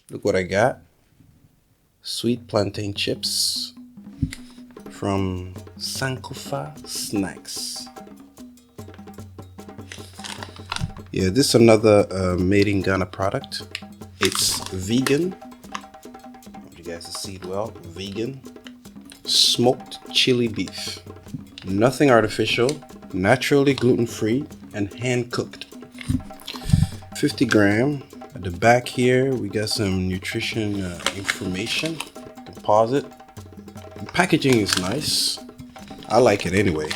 Look what I got. Sweet plantain chips from Sankofa Snacks. Yeah, this is another made in Ghana product. It's vegan. I want you guys to see it well. Vegan. Smoked chili beef. Nothing artificial, naturally gluten-free, and hand-cooked. 50 gram. At the back here, we got some nutrition information. You can pause it. The packaging is nice. I like it anyway.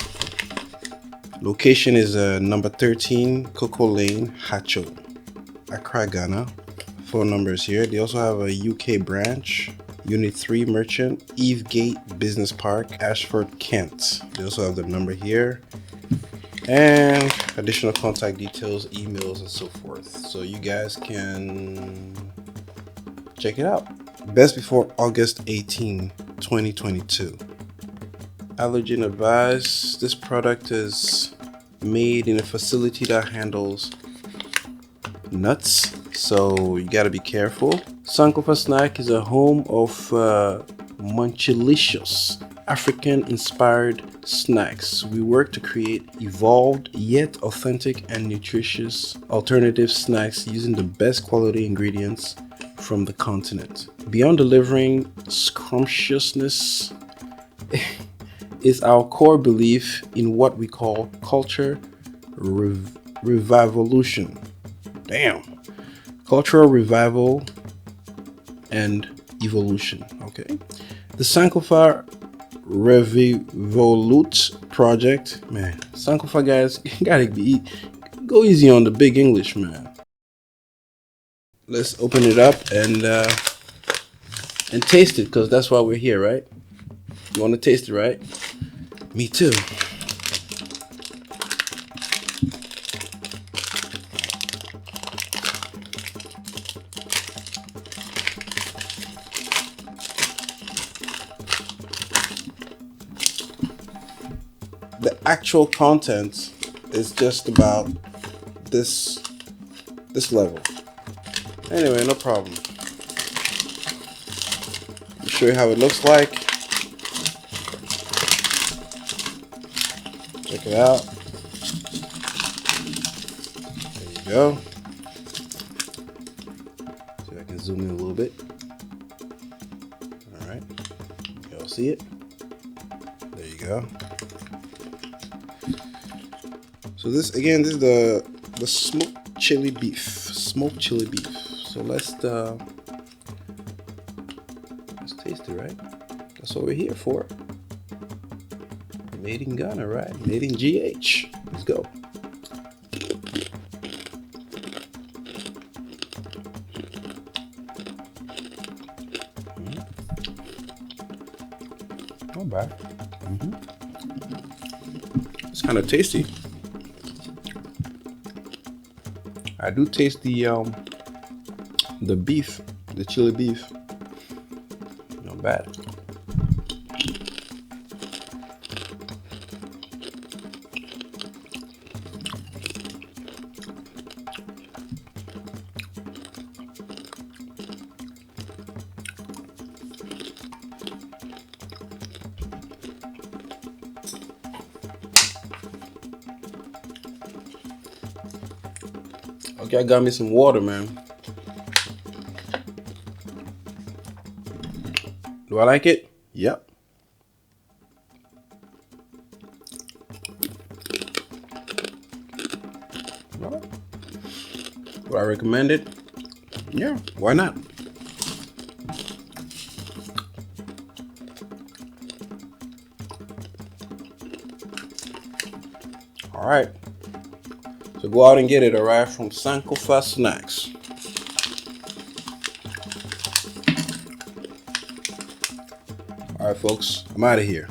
Location is number 13 Cocoa Lane, Hacho, Accra, Ghana. Phone numbers here. They also have a UK branch, Unit 3 Merchant, Eve Gate Business Park, Ashford, Kent. They also have the number here. And additional contact details, emails, and so forth. So you guys can check it out. Best before August 18, 2022. Allergen advised. This product is made in a facility that handles nuts, so you gotta be careful. Sankofa Snack is a home of munchlicious African-inspired snacks. We work to create evolved yet authentic and nutritious alternative snacks using the best quality ingredients from the continent. Beyond delivering scrumptiousness is our core belief in what we call culture revivolution. Cultural revival and evolution. Okay. The Sankofa Revolute project, man. Sankofa guys, gotta go easy on the big English, man. Let's open it up and taste it, because that's why we're here, right? You want to taste it, right? Me too. The actual content is just about this level. Anyway, no problem. I'll show you how it looks like. Check it out. There you go. See if I can zoom in a little bit. All right. Y'all see it? There you go. So this is the smoked chili beef. Smoked chili beef. So let's taste it, right? That's what we're here for. Made in Ghana, right? Made in GH. Let's go. Not bad. It's kind of tasty. I do taste the beef, the chili beef. Not bad. Okay, I got me some water, man. Do I like it? Yep. Well, would I recommend it? Yeah, why not? All right. So go out and get it, all right, from Sankofa Snacks. All right, folks, I'm out of here.